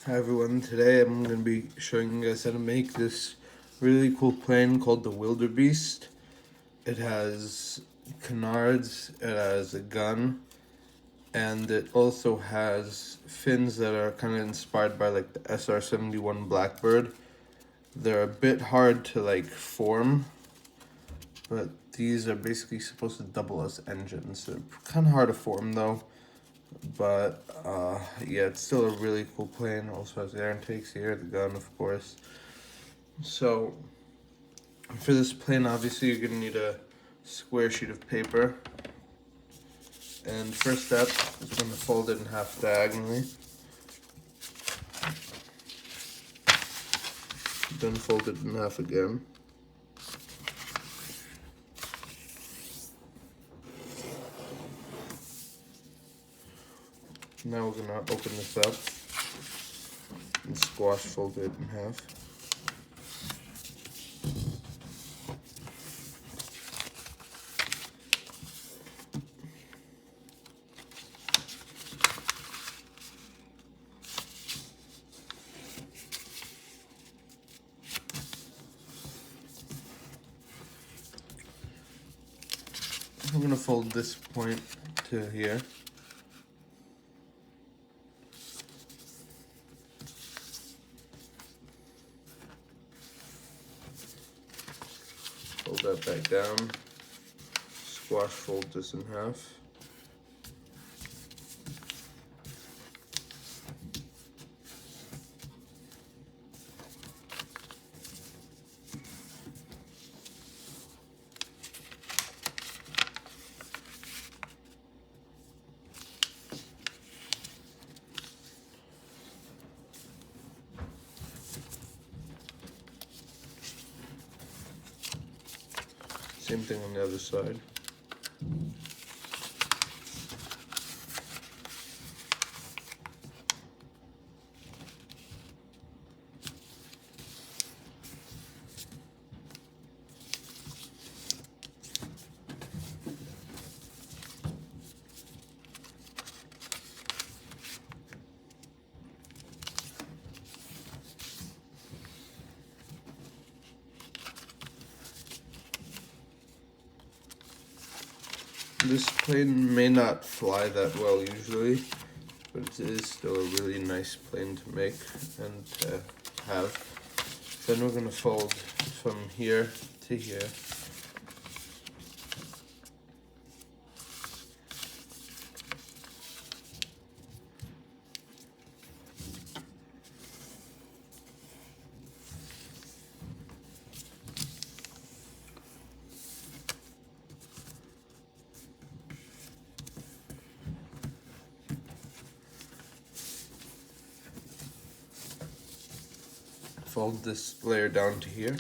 Hi everyone, today I'm going to be showing you guys how to make this really cool plane called the Wildebeest. It has canards, it has a gun, and it also has fins that are kind of inspired by like the SR-71 Blackbird. They're a bit hard to form, but these are basically supposed to double as engines. They're kind of hard to form though. But yeah, it's still a really cool plane. Also has air intakes here, the gun of course. So for this plane, obviously you're gonna need a square sheet of paper. And first step is going to fold it in half diagonally. Then fold it in half again. Now we're gonna open this up and squash fold it in half. I'm gonna fold this point to here. Fold that back down. Squash fold this in half. Same thing on the other side. This plane may not fly that well usually, but it is still a really nice plane to make and to have. Then we're going to fold from here to here. Fold this layer down to here.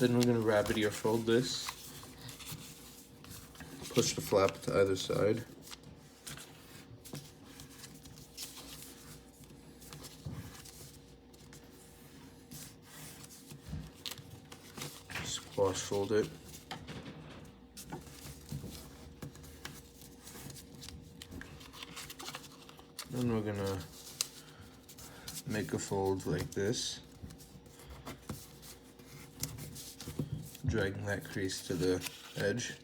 Then we're going to rabbit ear fold this. Push the flap to either side. Squash fold it. Then we're gonna make a fold like this. Dragging that crease to the edge.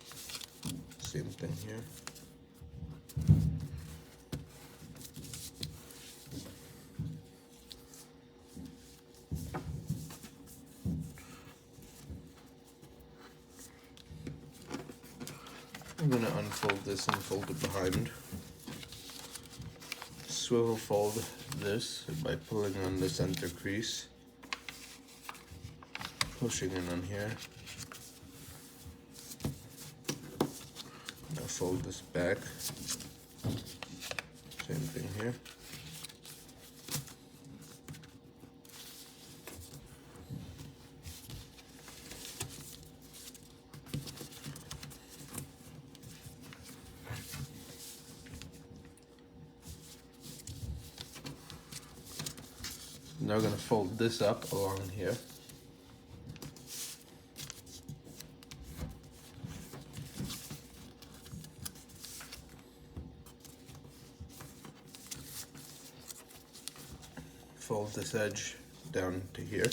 Same thing here. I'm going to unfold this and fold it behind. Swivel fold this by pulling on the center crease. Pushing in on here. Now fold this back. Same thing here. Now we're going to fold this up along here. Fold this edge down to here.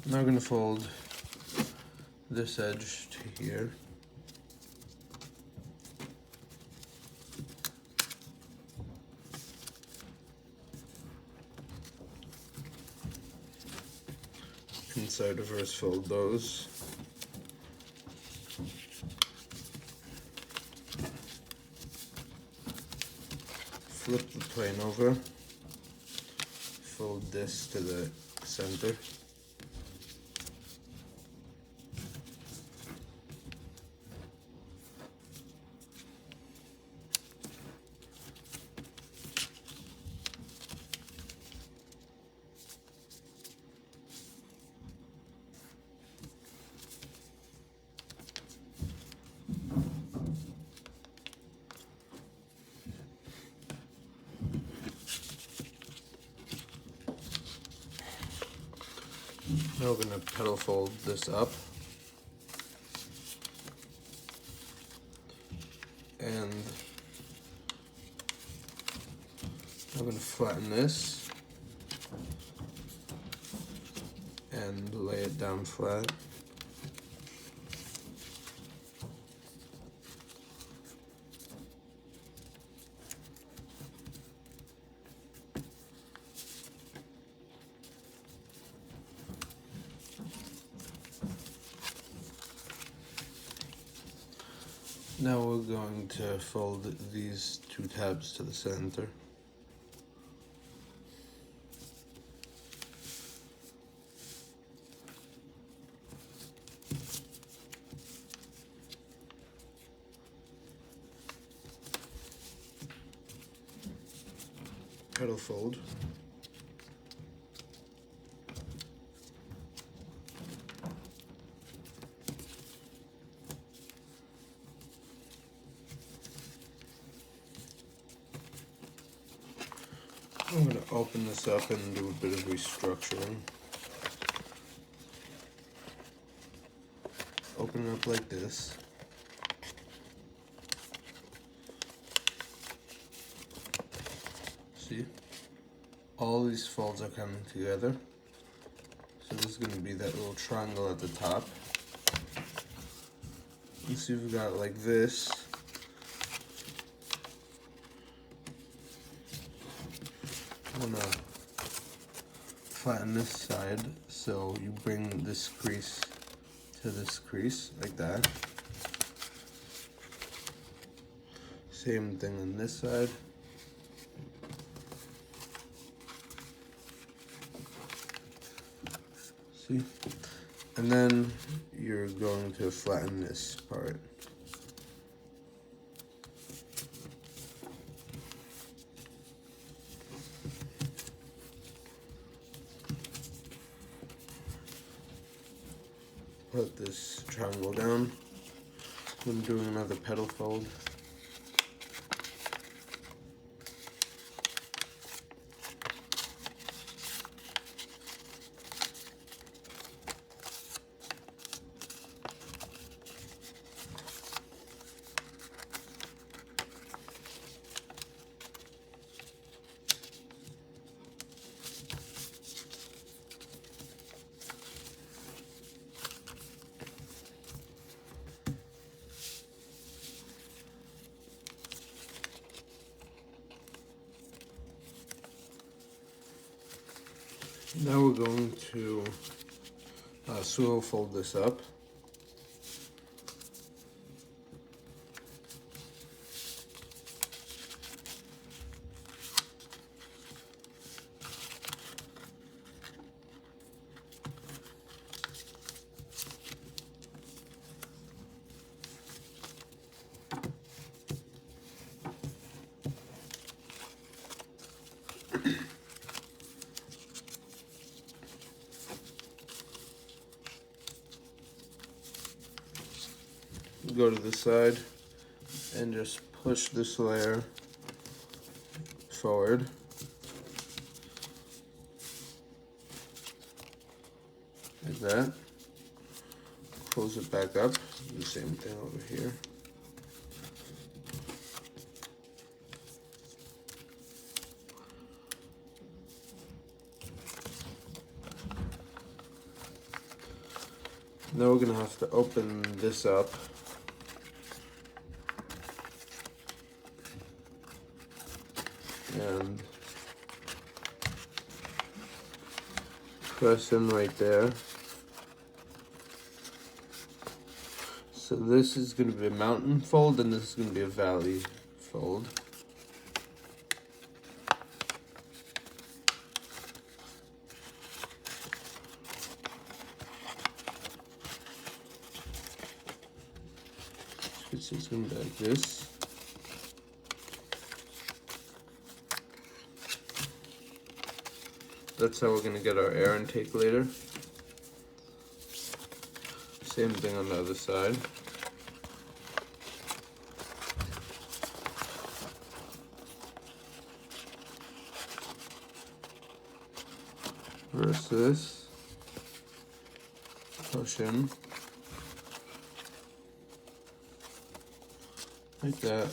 Now we're going to fold this edge to here. Inside reverse fold those. Flip the plane over. Fold this to the center. Now we're going to petal fold this up, and I'm going to flatten this and lay it down flat. Now we're going to fold these two tabs to the center. Petal fold. I'm going to open this up and do a bit of restructuring. Open it up like this. See? All these folds are coming together. So this is going to be that little triangle at the top. You see we've got it like this. I'm gonna flatten this side, so you bring this crease to this crease, like that. Same thing on this side. See? And then you're going to flatten this part. Put this triangle down. I'm doing another petal fold. Now we're going to swivel fold this up. go to the side and just push this layer forward. Like that. Close it back up. Do the same thing over here. Now we're gonna have to open this up. And press in right there. So this is going to be a mountain fold and this is going to be a valley fold. So it's going to be like this. That's how we're going to get our air intake later. Same thing on the other side. Reverse this. Push in. Like that.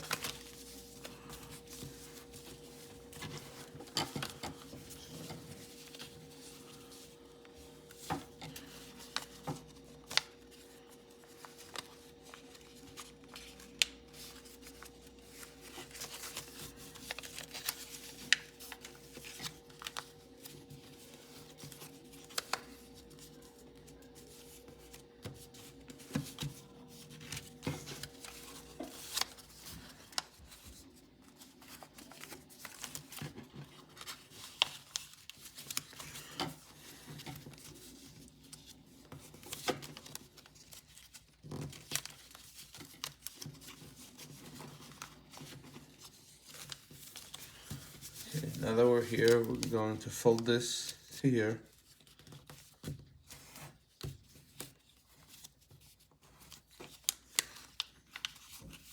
Okay, now that we're here, we're going to fold this to here.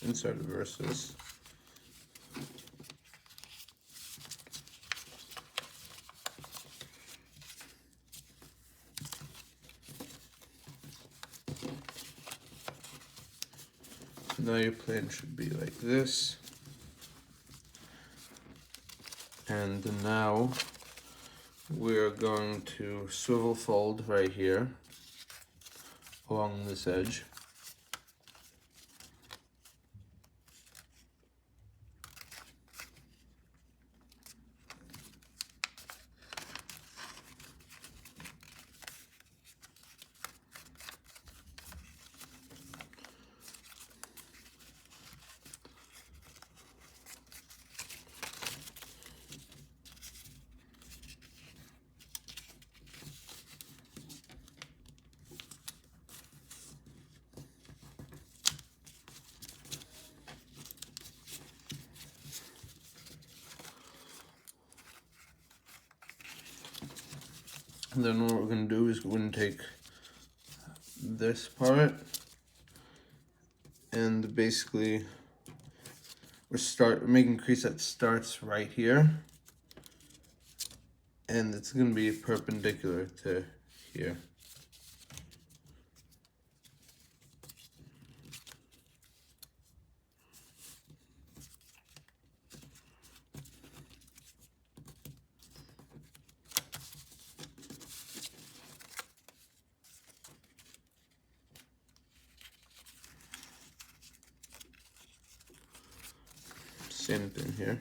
Inside reverse this. Now your plane should be like this. And now we're going to swivel fold right here along this edge. And then what we're going to do is we're going to take this part and basically we're making a crease that starts right here and it's going to be perpendicular to here. Same thing here.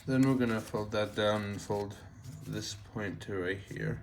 Then we're gonna fold that down and fold this point to right here.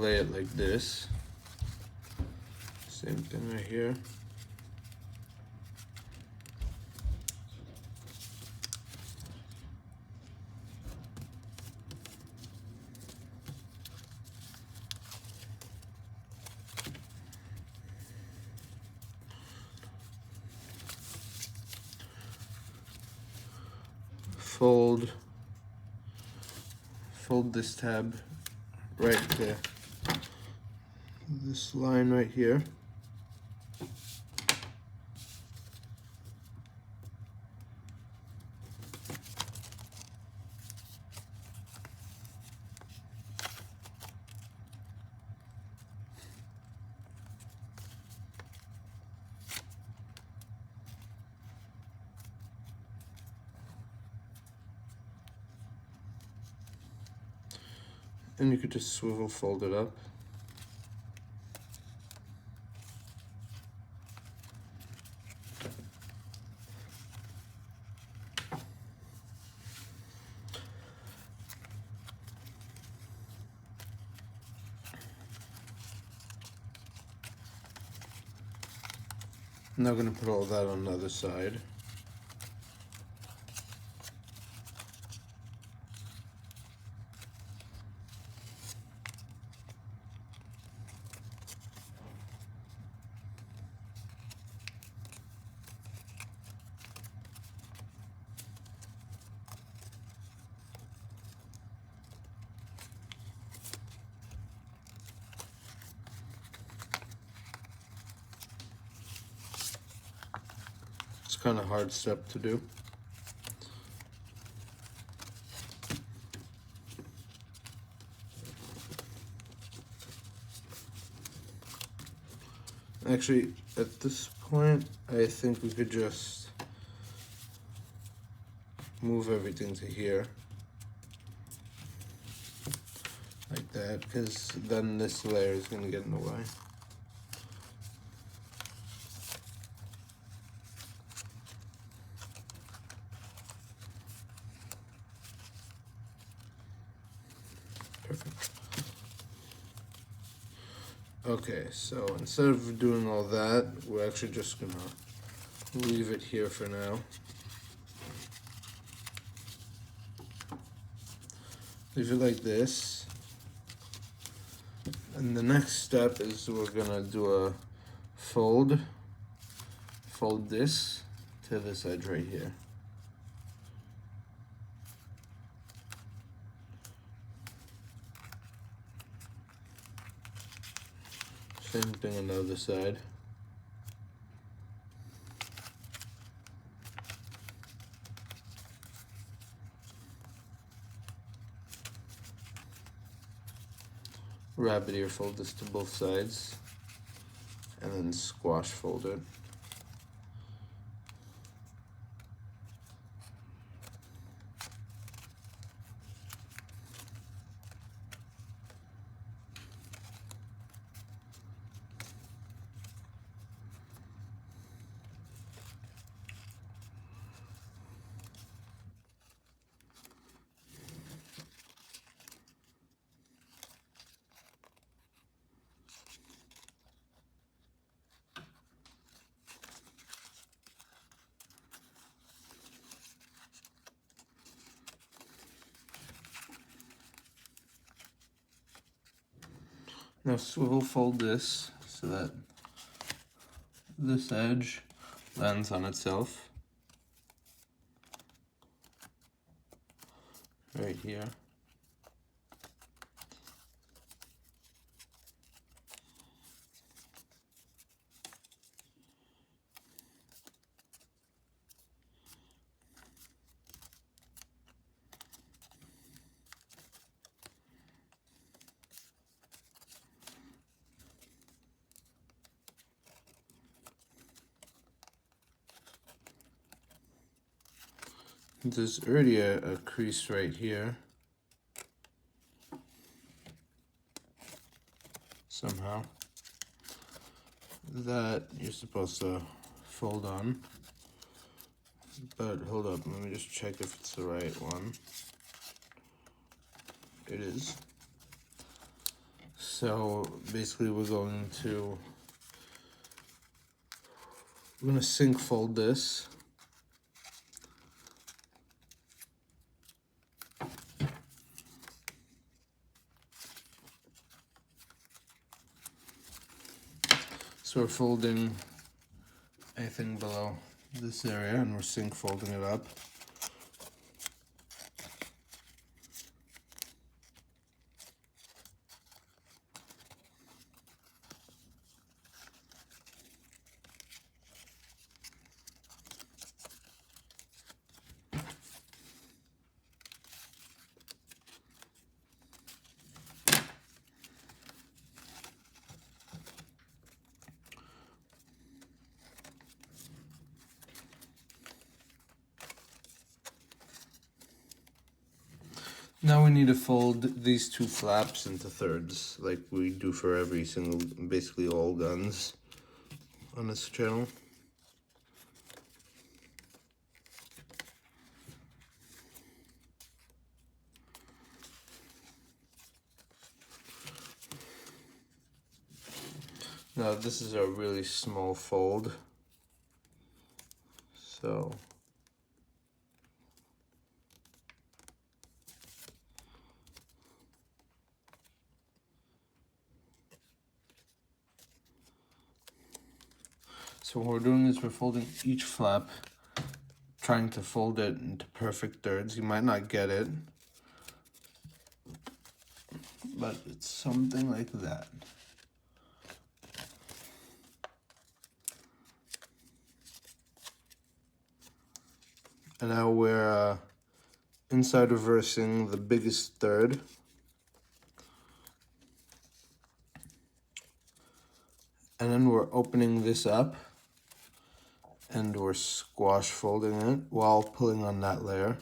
lay it like this. Same thing right here. Fold this tab right there. This line right here. And you could just swivel fold it up. I'm now going to put all that on the other side. It's kind of a hard step to do. Actually, at this point, I think we could just move everything to here. Like that, because then this layer is going to get in the way. Perfect. Okay, so instead of doing all that, we're actually just gonna leave it here for now. Leave it like this. And the next step is we're gonna do a fold this to this edge right here. Same thing on the other side. Rabbit ear fold this to both sides, and then squash fold it. Now swivel fold this so that this edge lands on itself right here. There's already a crease right here. Somehow. That you're supposed to fold on. But hold up, let me just check if it's the right one. It is. So basically we're gonna sink fold this. So we're folding anything below this area and we're sink folding it up. Now we need to fold these two flaps into thirds, like we do for every single, basically all guns on this channel. Now this is a really small fold, so what we're doing is we're folding each flap, trying to fold it into perfect thirds. You might not get it, but it's something like that. And now we're inside reversing the biggest third. And then we're opening this up and we're squash folding it while pulling on that layer.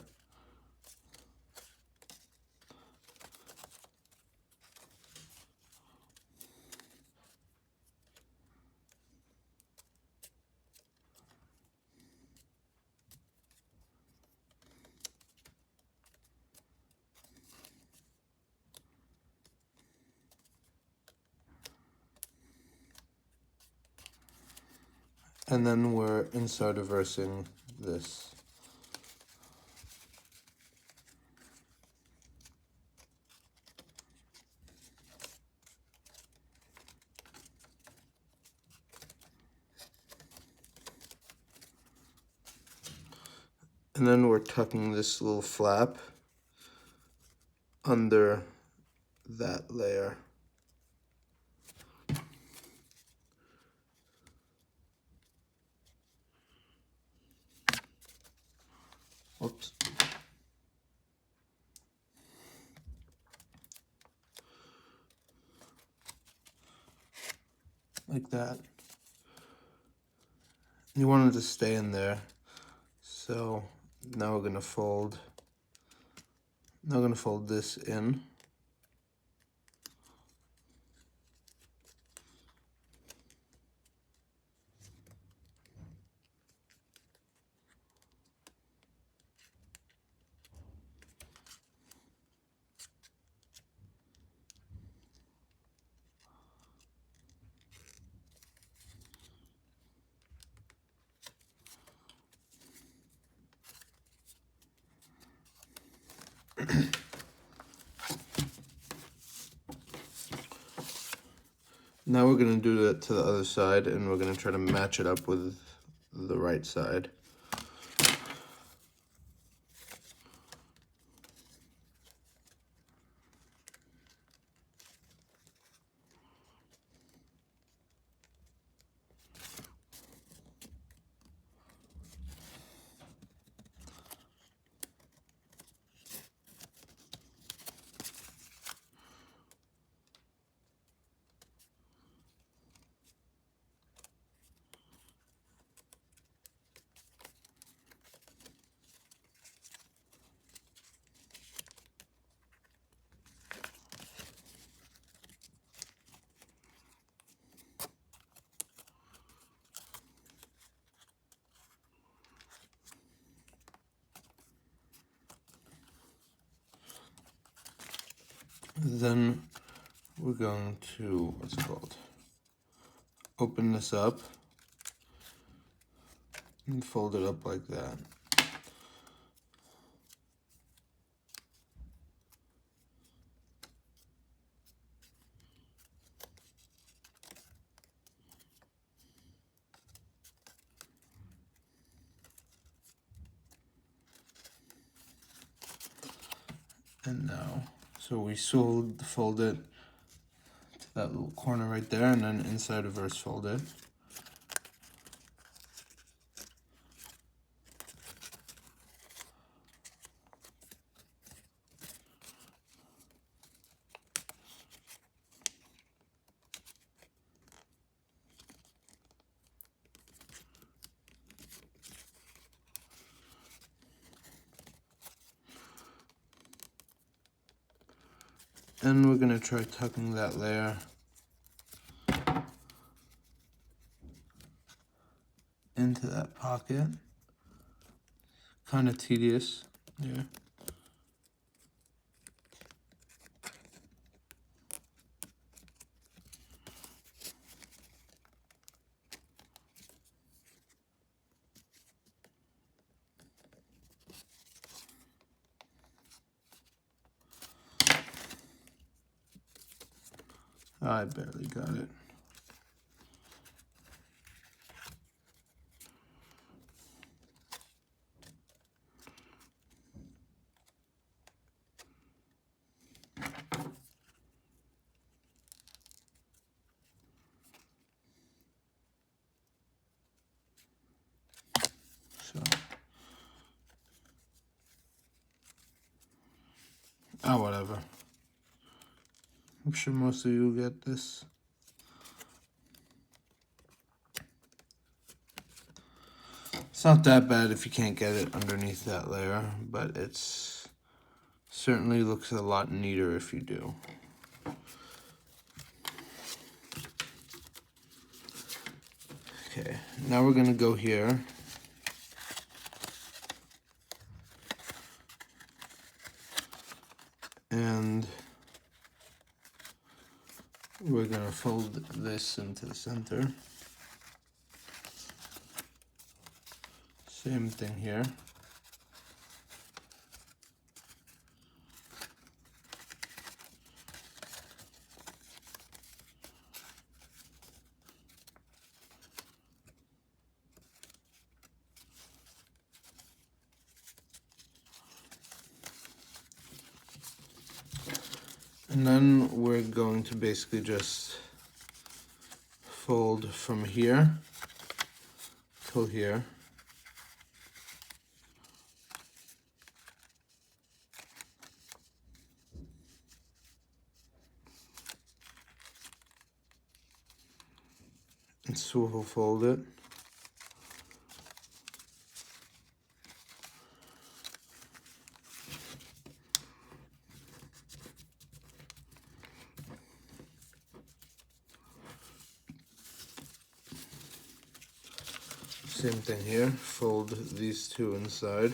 And then we're inside reversing this. And then we're tucking this little flap under that layer. Whoops. Like that. You want it to stay in there. So now we're gonna fold. Now we're gonna fold this in. Now we're going to do that to the other side, and we're going to try to match it up with the right side. Then we're going to, what's it called? Open this up and fold it up like that. And now, so we fold it to that little corner right there, and then inside reverse fold it. And we're gonna try tucking that layer into that pocket. Kind of tedious, yeah. I barely got it. So, whatever. I'm sure most of you get this. It's not that bad if you can't get it underneath that layer, but it's certainly looks a lot neater if you do. Okay, now we're gonna go here. And we're gonna fold this into the center. Same thing here. And then we're going to basically just fold from here till here. And swivel fold it. Same thing here, fold these two inside.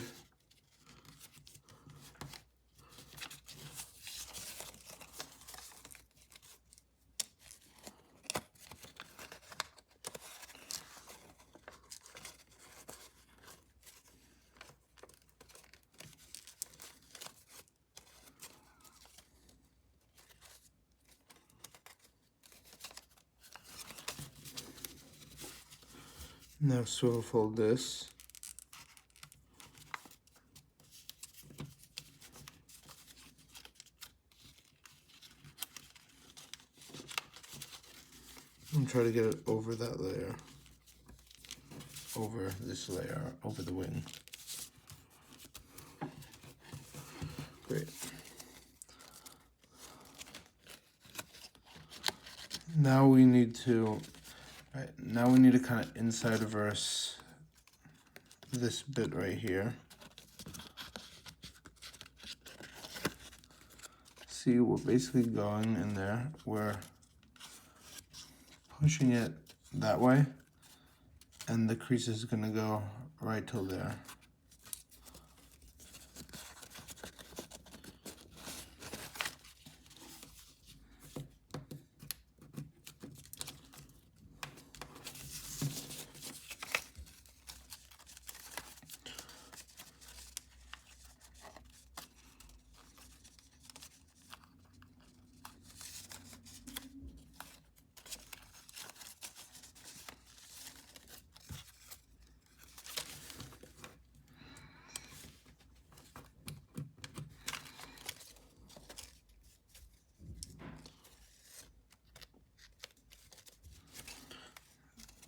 Now swivel fold this. And try to get it over that layer. Over this layer, over the wing. Great. Now we need to kind of inside reverse this bit right here. See, we're basically going in there. We're pushing it that way, and the crease is gonna go right till there.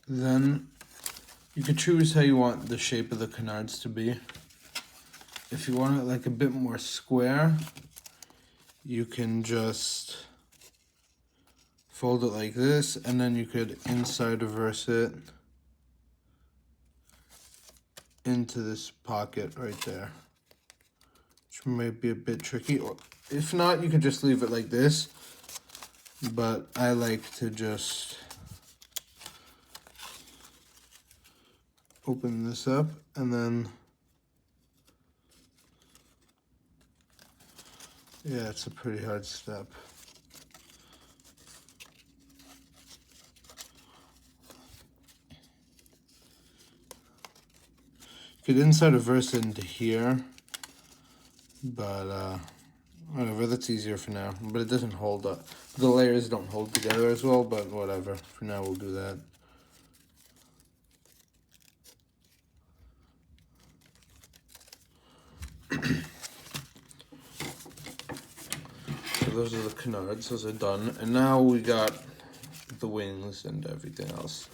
Then you can choose how you want the shape of the canards to be. If you want it like a bit more square, you can just fold it like this, and then you could inside reverse it into this pocket right there, which might be a bit tricky. Or if not, you could just leave it like this, but I like to just open this up, and then yeah, it's a pretty hard step. You could inside reverse it into here, but whatever, that's easier for now. But it doesn't hold up. The layers don't hold together as well, but whatever. For now, we'll do that. So those are the canards, those are done. And now we got the wings and everything else.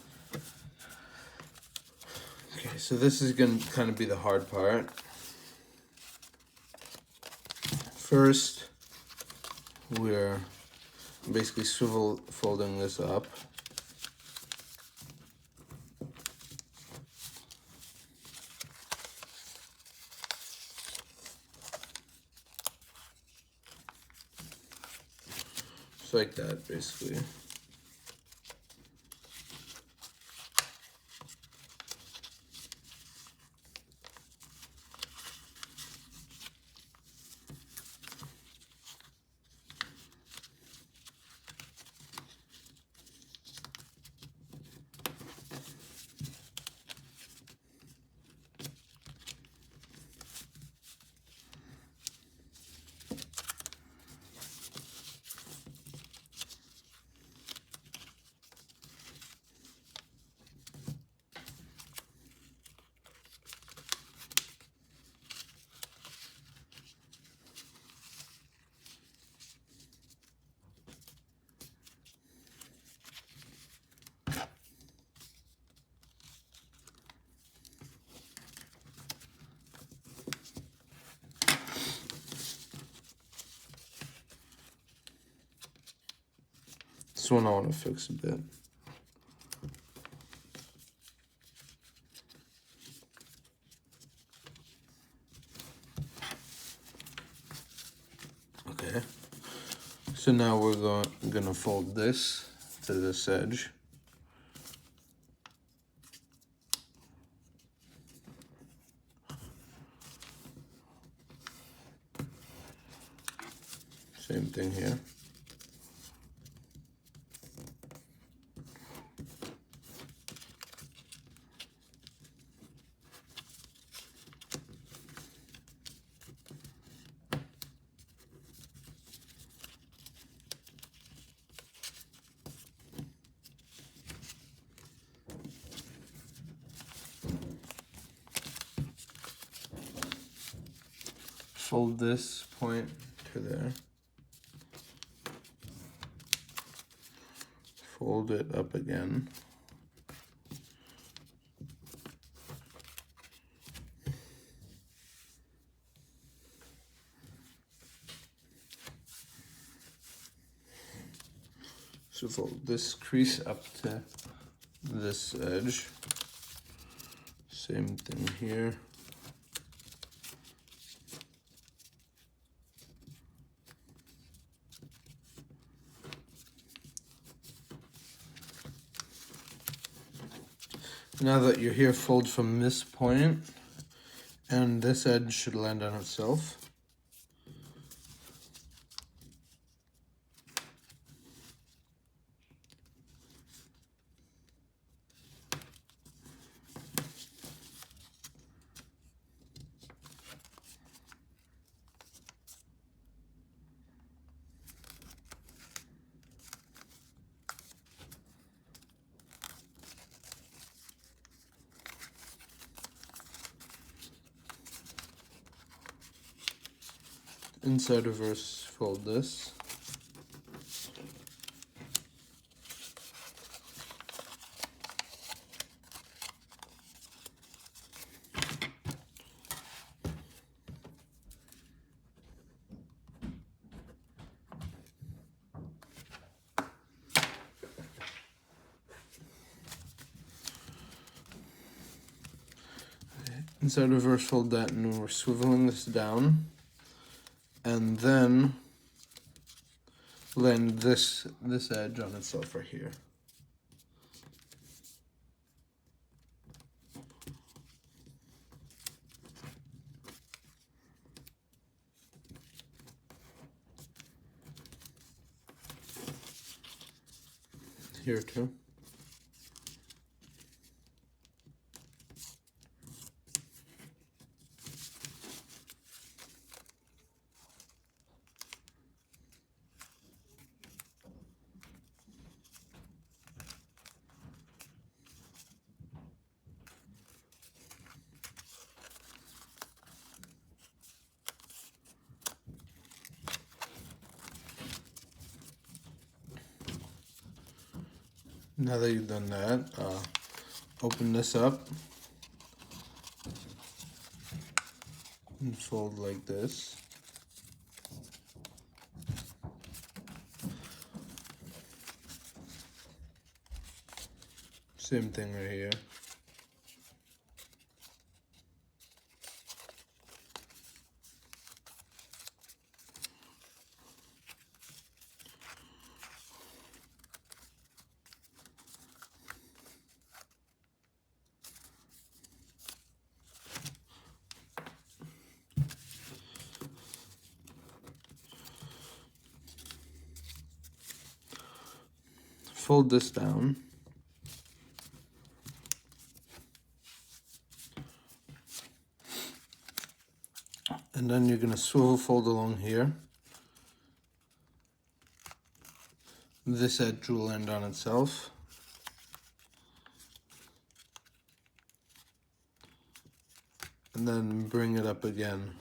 Okay, so this is gonna kind of be the hard part. First, we're basically swivel folding this up. Just like that, basically. This one I want to fix a bit. Okay. So now we're gonna fold this to this edge. Same thing here. Fold this point to there. Fold it up again. So fold this crease up to this edge. Same thing here. Now that you're here, fold from this point, and this edge should land on itself. Inside reverse, fold this. inside reverse fold that, and we're swiveling this down, and then land this edge on itself right here. Here too. Now that you've done that, open this up and fold like this. Same thing right here. Fold this down. And then you're going to swivel fold along here. This edge will land on itself. And then bring it up again.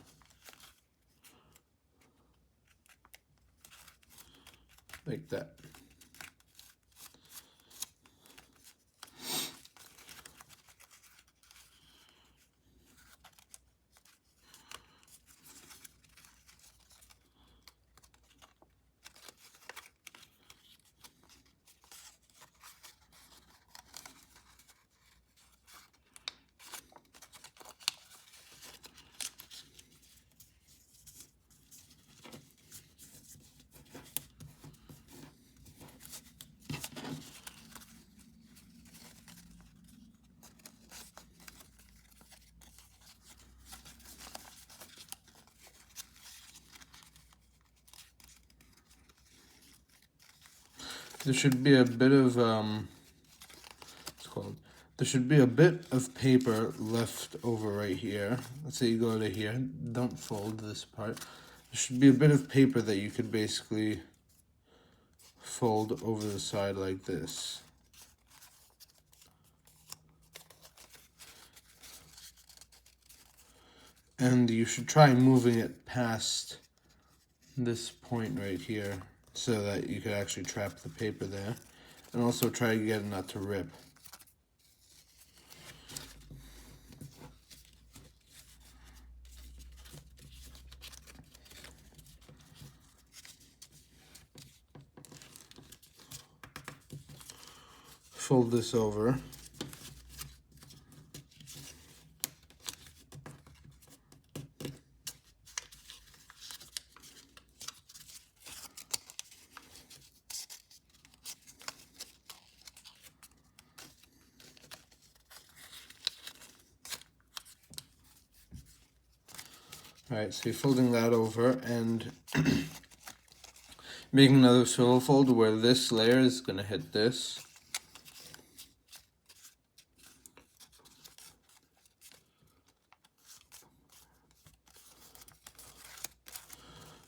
Like that. There should be a bit of there should be a bit of paper left over right here. Let's say you go to here, don't fold this part. There should be a bit of paper that you could basically fold over the side like this. And you should try moving it past this point right here so that you could actually trap the paper there. And also try to get it not to rip. Fold this over. Alright, so you're folding that over and making another swivel fold where this layer is going to hit this.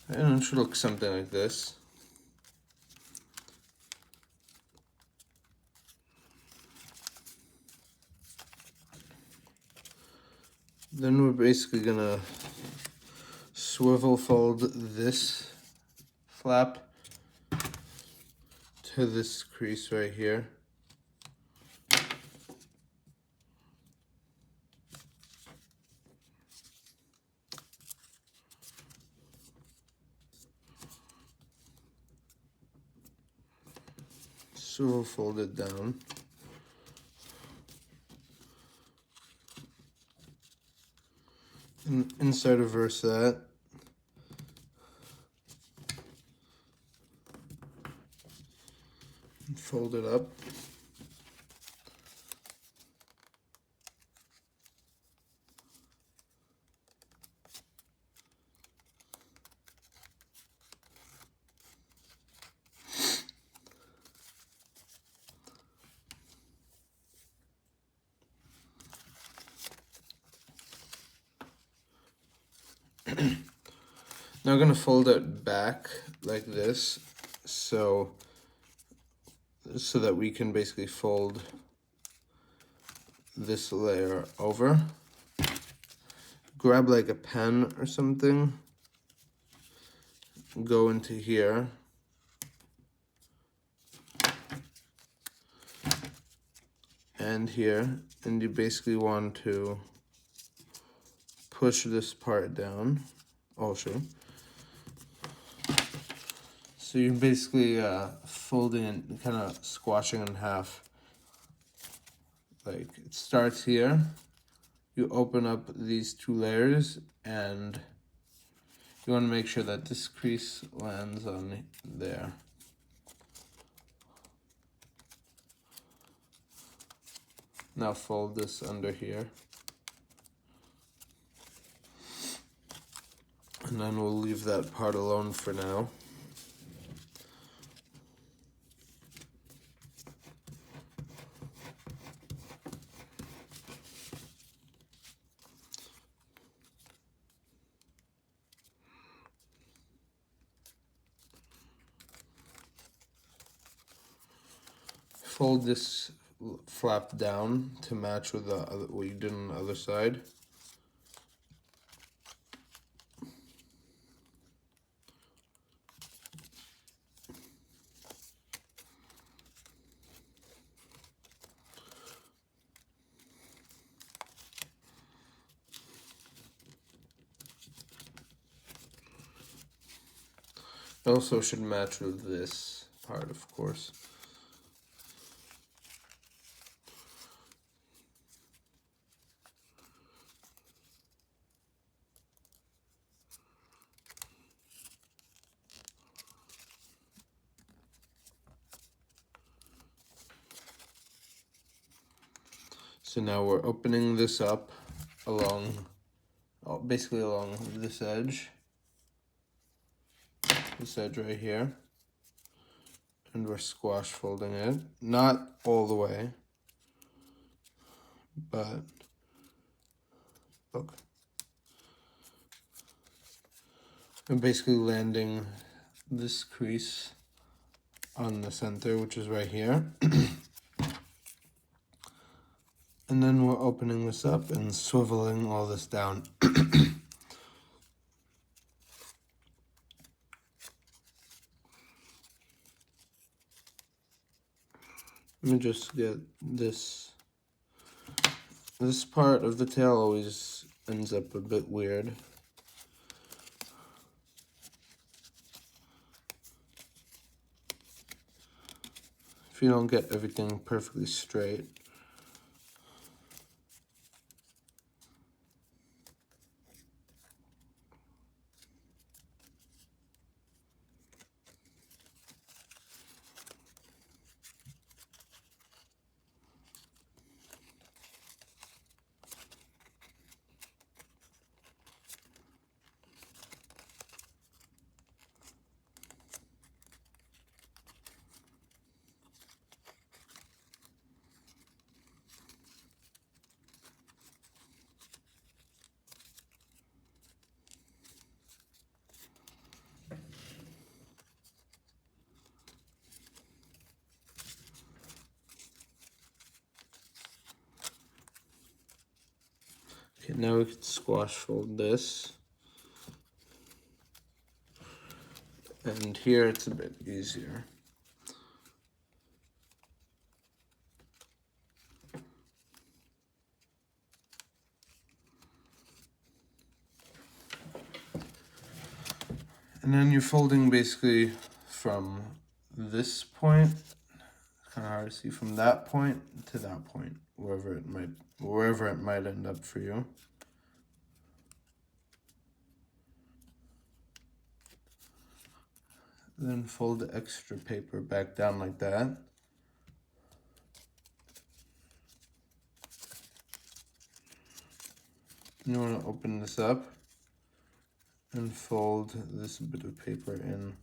And it should look something like this. Then we're basically going to swivel fold this flap to this crease right here. Swivel fold it down. inside reverse that. And fold it up. Now I'm going to fold it back like this so that we can basically fold this layer over. Grab like a pen or something, go into here, and here, and you basically want to push this part down also. So you're basically folding and kind of squashing in half. Like it starts here, you open up these two layers, and you want to make sure that this crease lands on there. Now fold this under here. And then we'll leave that part alone for now. Fold this flap down to match with the other, what you did on the other side. It also should match with this part, of course. So now we're opening this up along, basically along this edge right here, and we're squash folding it, not all the way, but look, I'm basically landing this crease on the center, which is right here. And then we're opening this up and swiveling all this down. Let me just get this. This part of the tail always ends up a bit weird. If you don't get everything perfectly straight. Okay, now we can squash fold this. And here it's a bit easier. And then you're folding basically from this point, it's kind of hard to see, from that point to that point, wherever it might end up for you. Then fold the extra paper back down like that. You want to open this up and fold this bit of paper in.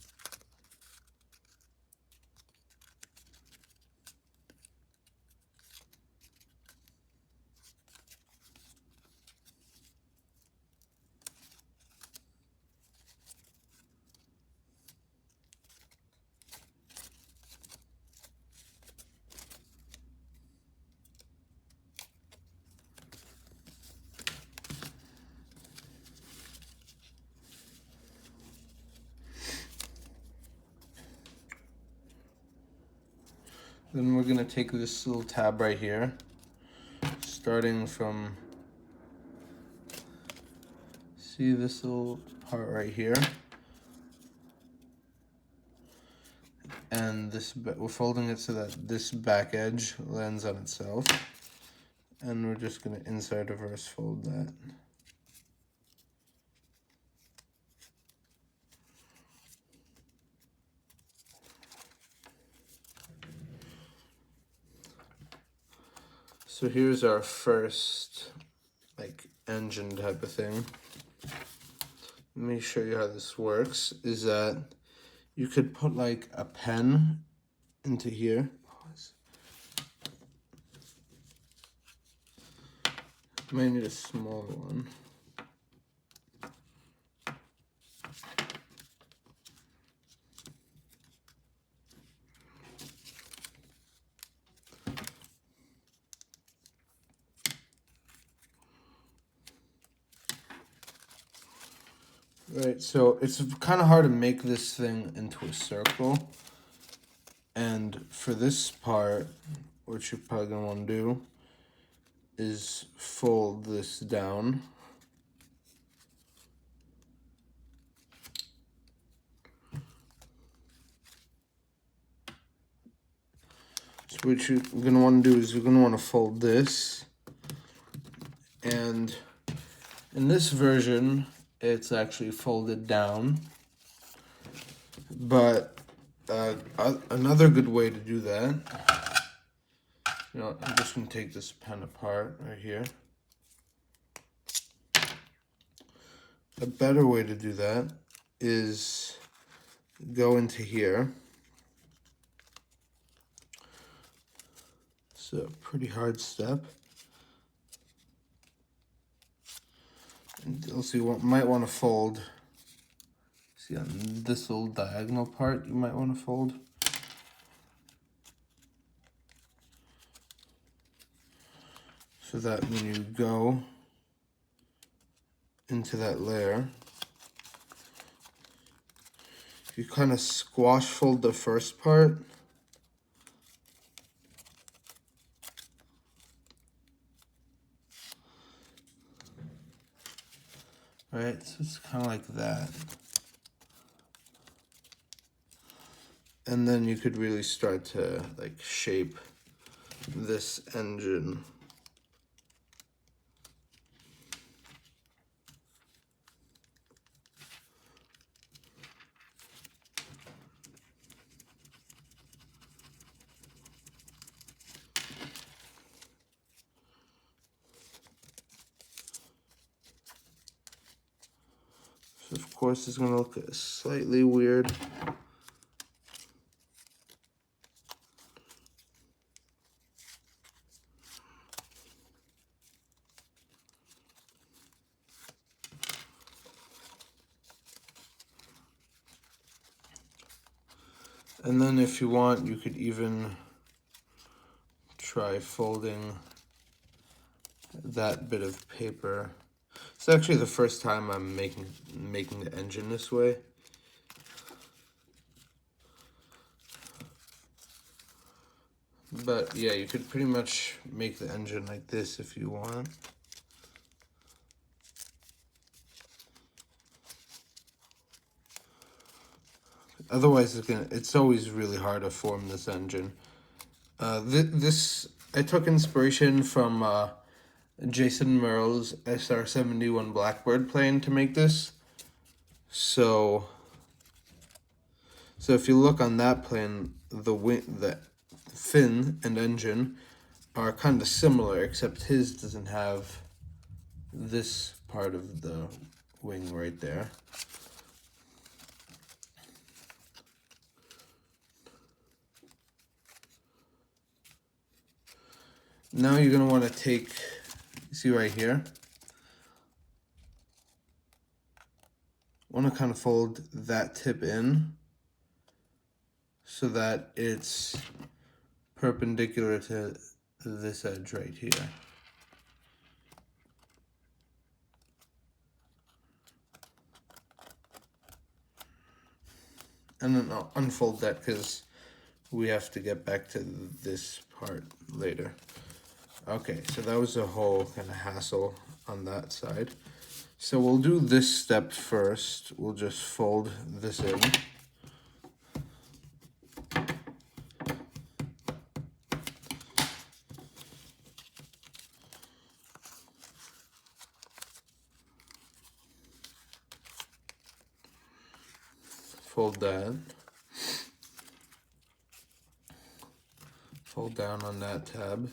Then we're gonna take this little tab right here, starting from, see this little part right here? And this, we're folding it so that this back edge lands on itself. And we're just gonna inside reverse fold that. So here's our first like engine type of thing. Let me show you how this works, is that you could put like a pen into here. Pause. Might need a smaller one. Right, so it's kind of hard to make this thing into a circle. And for this part, what you're probably going to want to do is fold this down. So what you're going to want to do is you're going to want to fold this. And in this version, it's actually folded down. But another good way to do that, you know, I'm just going to take this pen apart right here. A better way to do that is go into here. It's a pretty hard step. And also you might want to fold, see on this little diagonal part, you might want to fold. So that when you go into that layer, you kind of squash fold the first part. Right, so it's kind of like that. And then you could really start to like shape this engine. So of course it's gonna look slightly weird. And then if you want, you could even try folding that bit of paper. It's actually the first time I'm making the engine this way. But yeah, you could pretty much make the engine like this if you want. Otherwise, it's always really hard to form this engine. I took inspiration from Jason Merle's SR-71 Blackbird plane to make this. So So if you look on that plane, the fin and engine are kind of similar, except his doesn't have this part of the wing right there. Now you're going to want to take, see right here, want to kind of fold that tip in so that it's perpendicular to this edge right here. And then I'll unfold that because we have to get back to this part later. Okay, so that was a whole kind of hassle on that side. So we'll do this step first. We'll just fold this in. Fold that. Fold down on that tab.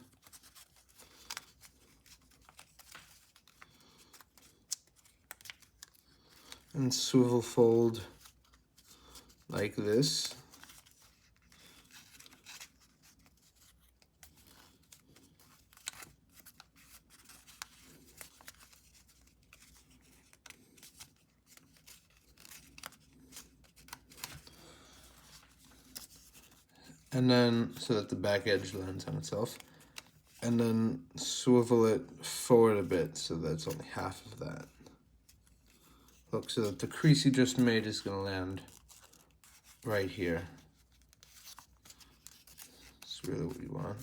And swivel fold like this. And then, so that the back edge lands on itself. And then swivel it forward a bit so that it's only half of that. Look, so that the crease you just made is going to land right here. That's really what you want.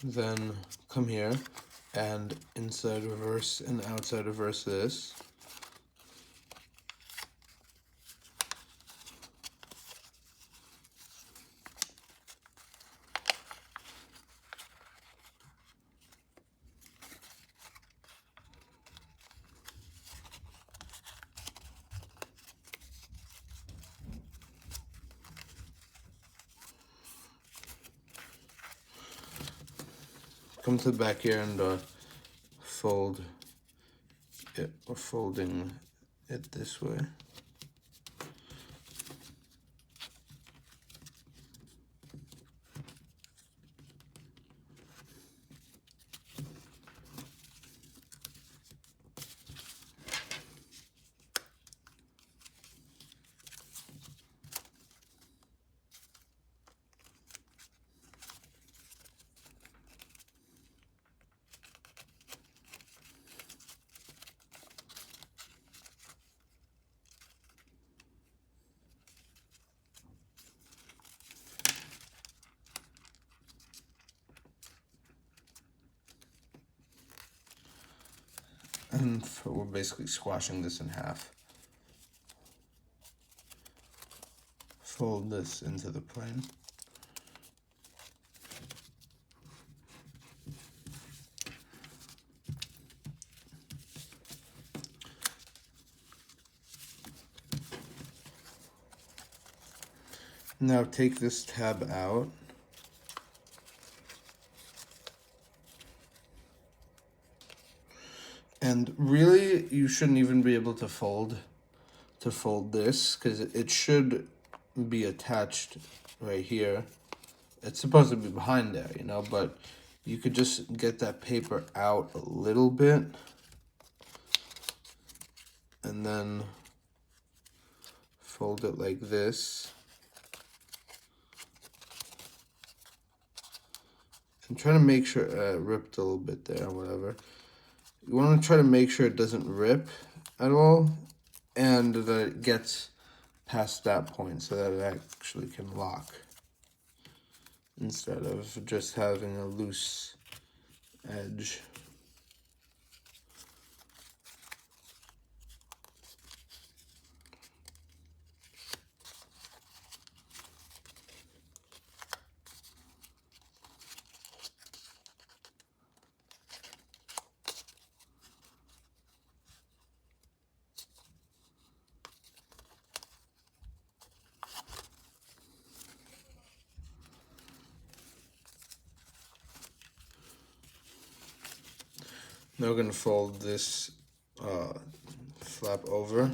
Then come here and inside reverse and outside reverse this. Come to the back here and fold it, or folding it this way. And we're basically squashing this in half. Fold this into the plane. Now take this tab out. And really, you shouldn't even be able to fold this, because it should be attached right here. It's supposed to be behind there, you know, but you could just get that paper out a little bit and then fold it like this. And try to make sure it ripped a little bit there or whatever. You want to try to make sure it doesn't rip at all and that it gets past that point so that it actually can lock instead of just having a loose edge. Now we're going to fold this flap over.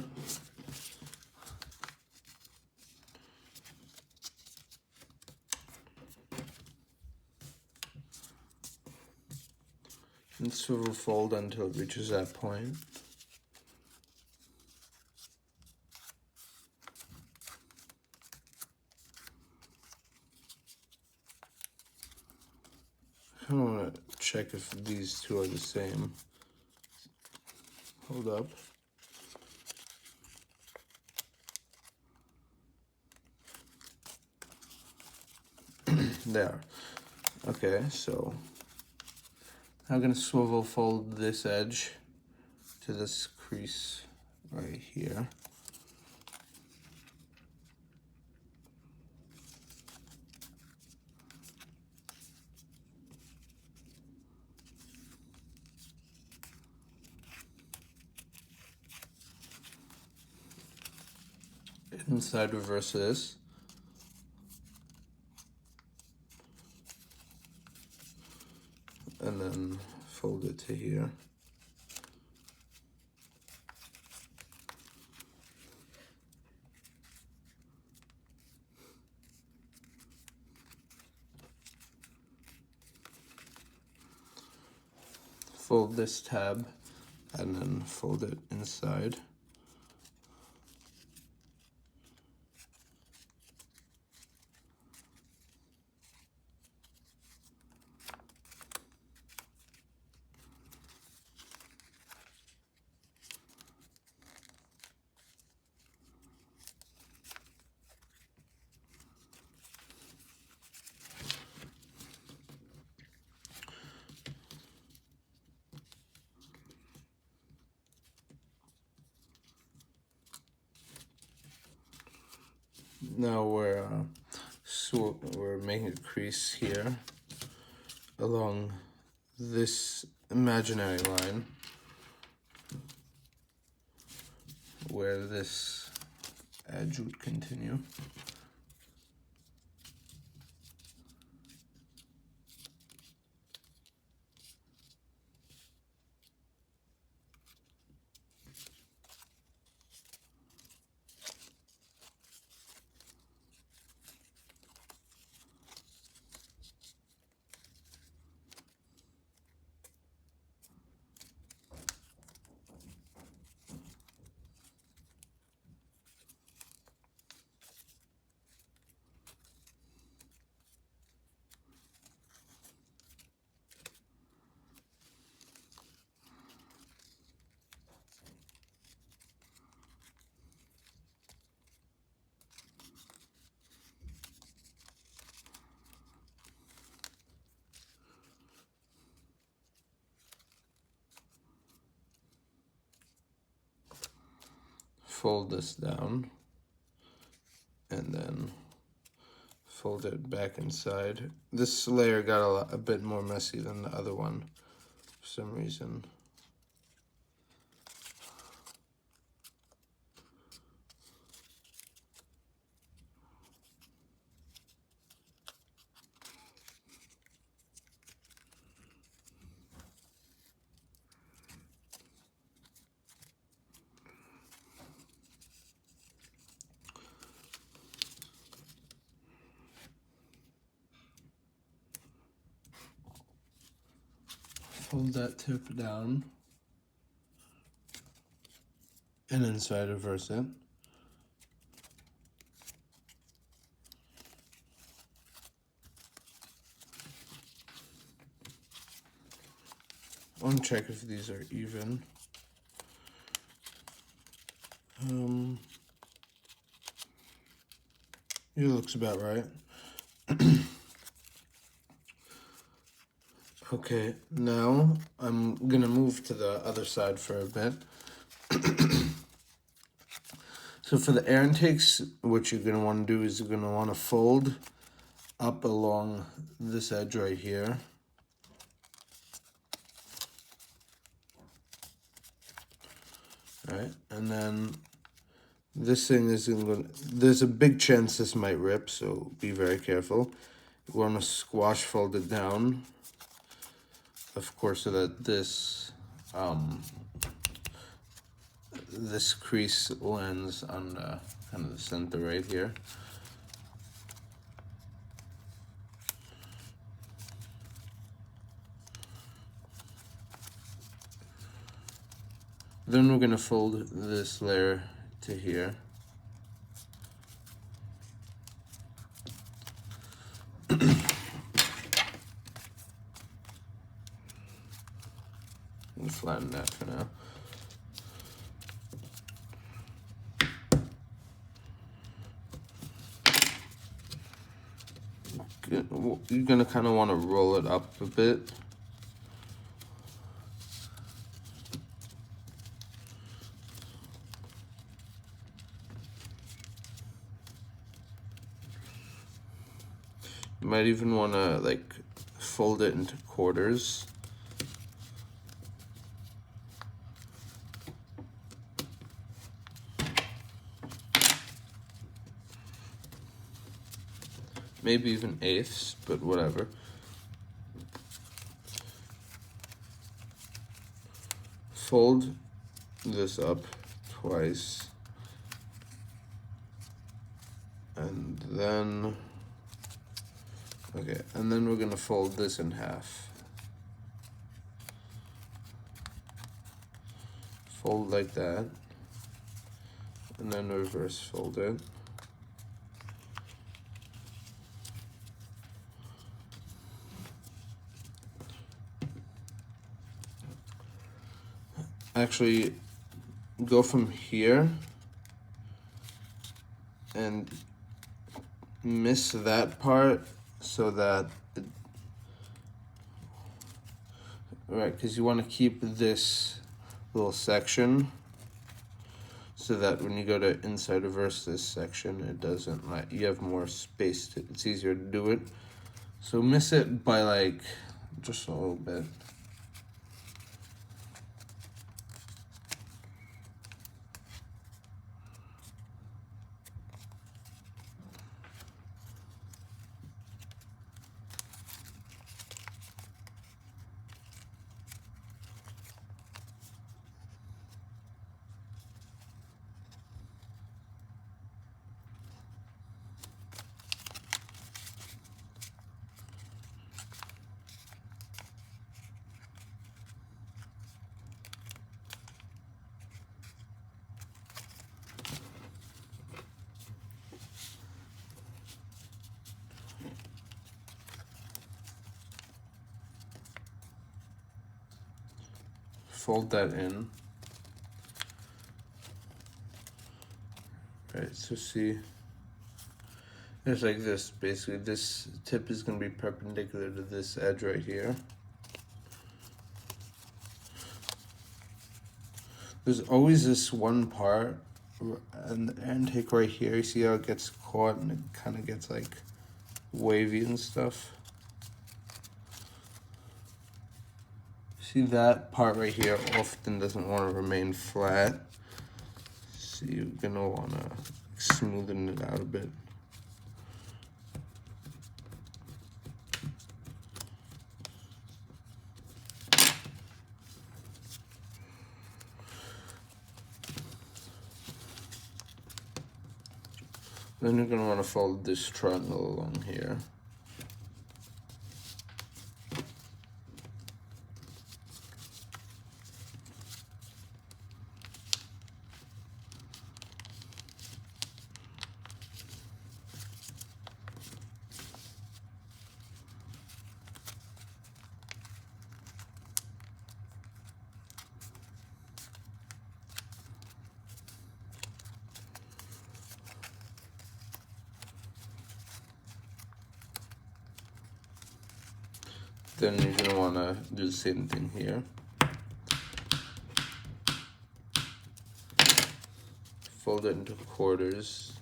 And swivel fold until it reaches that point. I want to check if these two are the same. Hold up. There. Okay, so I'm going to swivel fold this edge to this crease right here. Inside reverse this. And then fold it to here. Fold this tab and then fold it inside. Now we're making a crease here along this imaginary line where this edge would continue. Fold this down and then fold it back inside. This layer got a bit more messy than the other one for some reason. Fold that tip down and inside reverse it. I want to check if these are even. It looks about right. Okay, now I'm gonna move to the other side for a bit. So for the air intakes, what you're gonna want to do is you're gonna want to fold up along this edge right here. Right, and then this thing is going to, there's a big chance this might rip, so be very careful. You want to squash fold it down, of course, so that this this crease lands on the kind of the center right here. Then we're gonna fold this layer to here. And flatten that for now. You're gonna kind of want to roll it up a bit. You might even want to like fold it into quarters. Maybe even eighths, but whatever. Fold this up twice. And then, okay, and then we're gonna fold this in half. Fold like that, and then reverse fold it. Actually, go from here and miss that part so that right, because you want to keep this little section so that when you go to inside reverse this section, it doesn't, like, you have more space to, it's easier to do it. So miss it by like just a little bit. Fold that in. Right, so see, it's like this, basically. This tip is going to be perpendicular to this edge right here. There's always this one part, and the intake right here, you see how it gets caught and it kind of gets like wavy and stuff. See, that part right here often doesn't want to remain flat. So you're gonna want to smoothen it out a bit. Then you're gonna want to fold this triangle along here. Then you're gonna wanna do the same thing here. Fold it into quarters.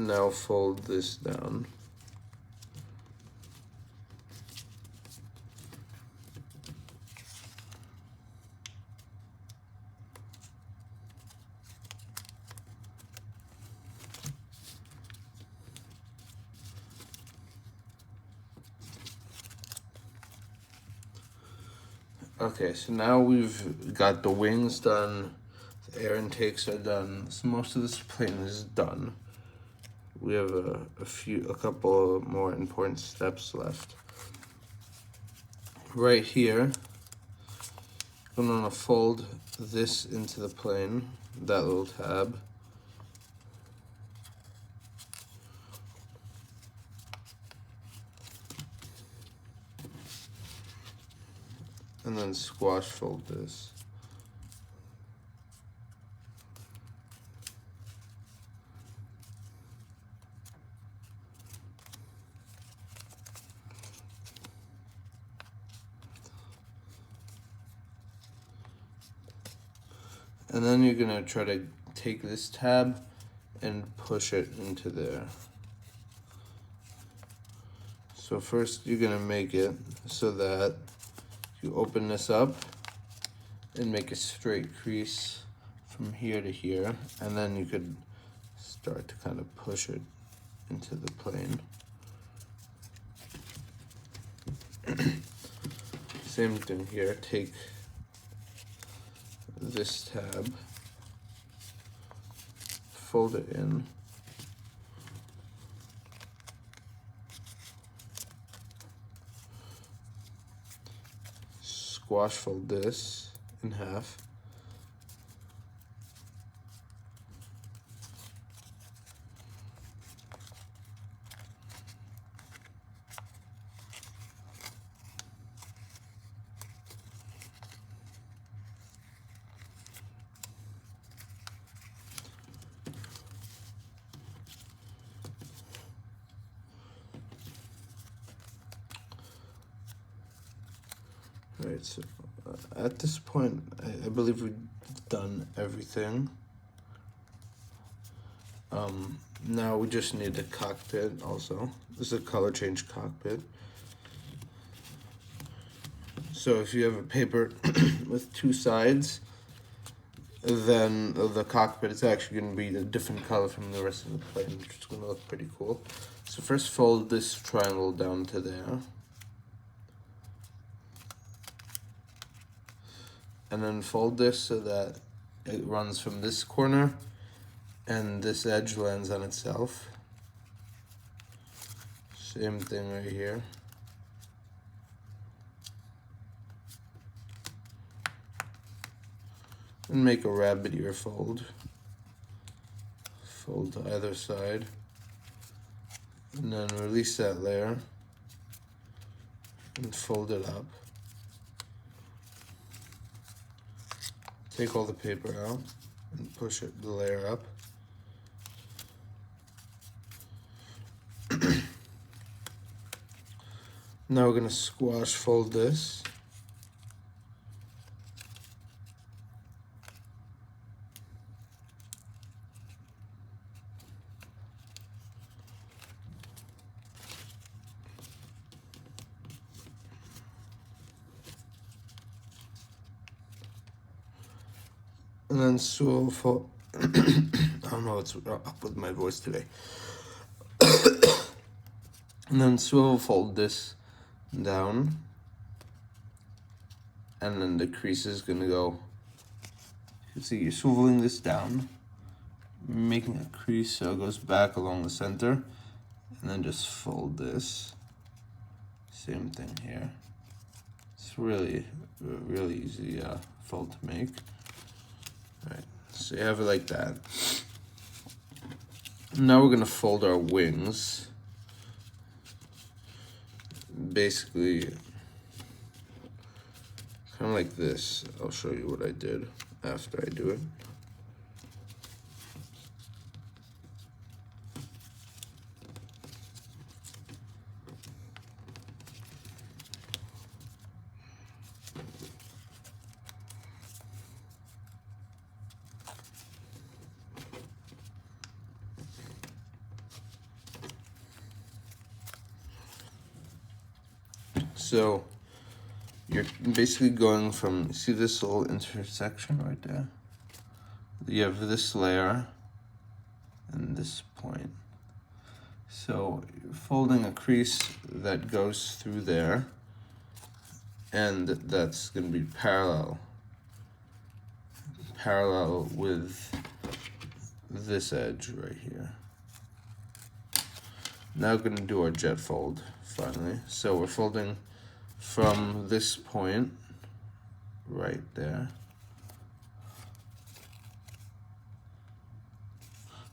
Now fold this down. Okay, so now we've got the wings done, the air intakes are done, so most of this plane is done. We have a couple more important steps left. Right here, I'm gonna fold this into the plane, that little tab. And then squash fold this. And then you're gonna try to take this tab and push it into there. So first you're gonna make it so that you open this up and make a straight crease from here to here, and then you could start to kind of push it into the plane. Same thing here, take this tab, fold it in, squash fold this in half, Right, so at this point, I believe we've done everything. Now we just need the cockpit also. This is a color change cockpit. So if you have a paper with two sides, then the cockpit is actually going to be a different color from the rest of the plane, which is going to look pretty cool. So first fold this triangle down to there. And then fold this so that it runs from this corner and this edge lands on itself. Same thing right here. And make a rabbit ear fold. Fold to either side. And then release that layer and fold it up. Take all the paper out and push the layer up. Now we're going to squash fold this. And then swivel fold. I don't know what's up with my voice today. And then swivel fold this down. And then the crease is gonna go. You see, you're swiveling this down, making a crease so it goes back along the center, and then just fold this. Same thing here. It's really easy fold to make. Alright, so you have it like that. Now we're gonna fold our wings. Basically, kind of like this. I'll show you what I did after I do it. So you're basically going from, see this little intersection right there? You have this layer and this point. So you're folding a crease that goes through there, and that's going to be parallel with this edge right here. Now we're going to do our jet fold finally. So we're folding from this point right there.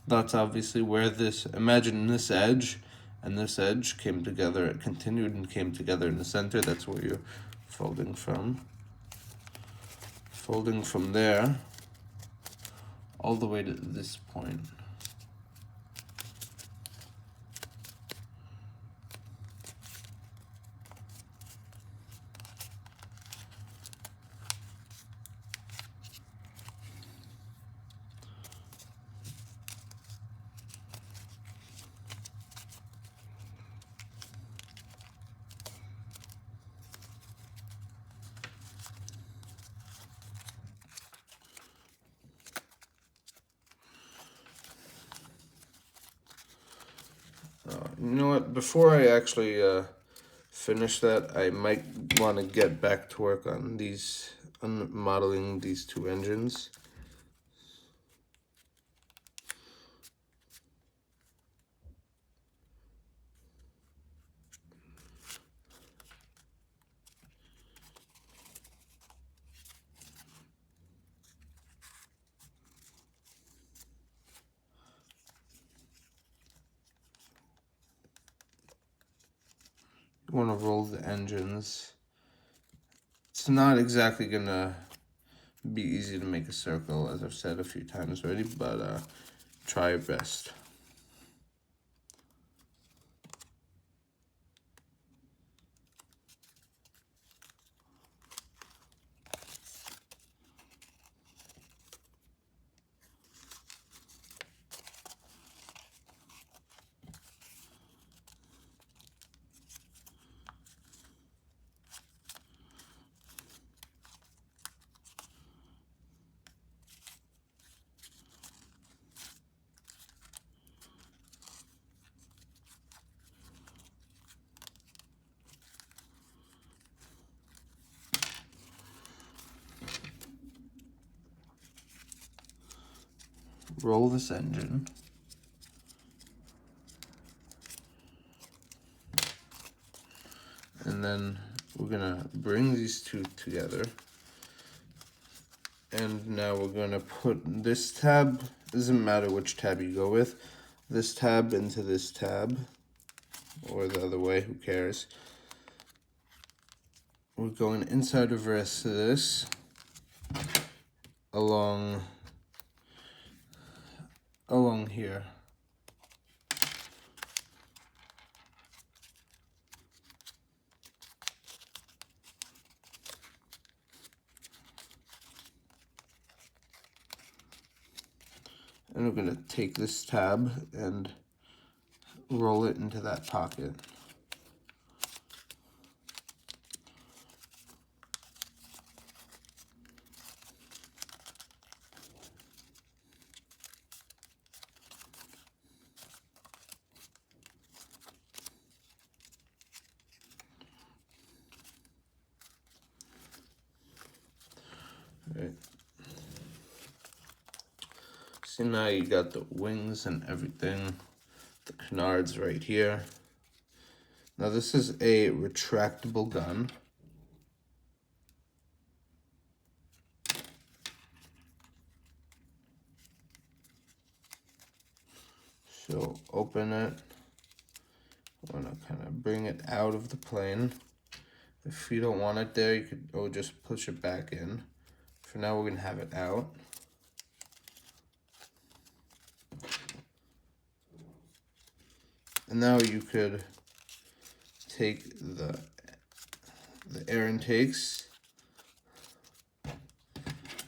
That's obviously where this, imagine this edge and this edge came together, it continued and came together in the center. That's where you're folding from. Folding from there all the way to this point. You know what? Before I actually finish that, I might want to get back to work on these, on modeling these two engines. You want to roll the engines. It's not exactly gonna be easy to make a circle, as I've said a few times already, but try your best. Roll this engine. And then we're gonna bring these two together. And now we're gonna put this tab, doesn't matter which tab you go with, this tab into this tab, or the other way, who cares. We're going inside reverse to this, along here. And we're going to take this tab and roll it into that pocket. Right. So now you got the wings and everything, the canards right here. Now this is a retractable gun. So open it. I want to kind of bring it out of the plane. If you don't want it there, you could just push it back in. For now, we're going to have it out. And now you could take the air intakes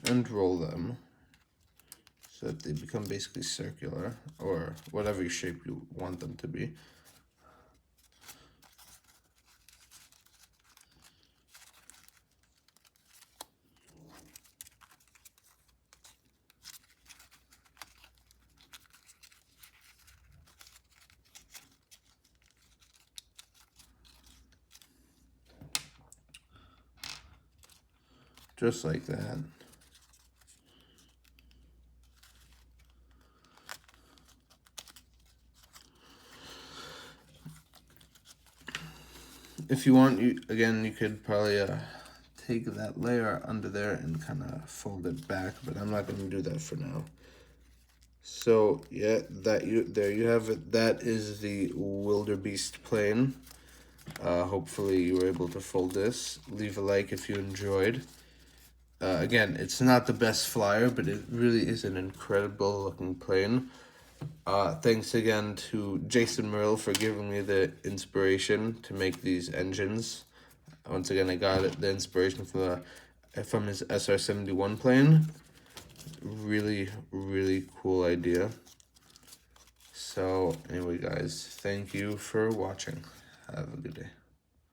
and roll them so that they become basically circular, or whatever shape you want them to be. just like that. If you want, you could probably take that layer under there and kind of fold it back, but I'm not going to do that for now. So yeah, there you have it. That is the Wildebeest plane. Hopefully you were able to fold this. Leave a like if you enjoyed. Again, it's not the best flyer, but it really is an incredible looking plane. Thanks again to Jason Merrill for giving me the inspiration to make these engines. Once again, I got the inspiration from his SR-71 plane. Really, really cool idea. So anyway, guys, thank you for watching. Have a good day.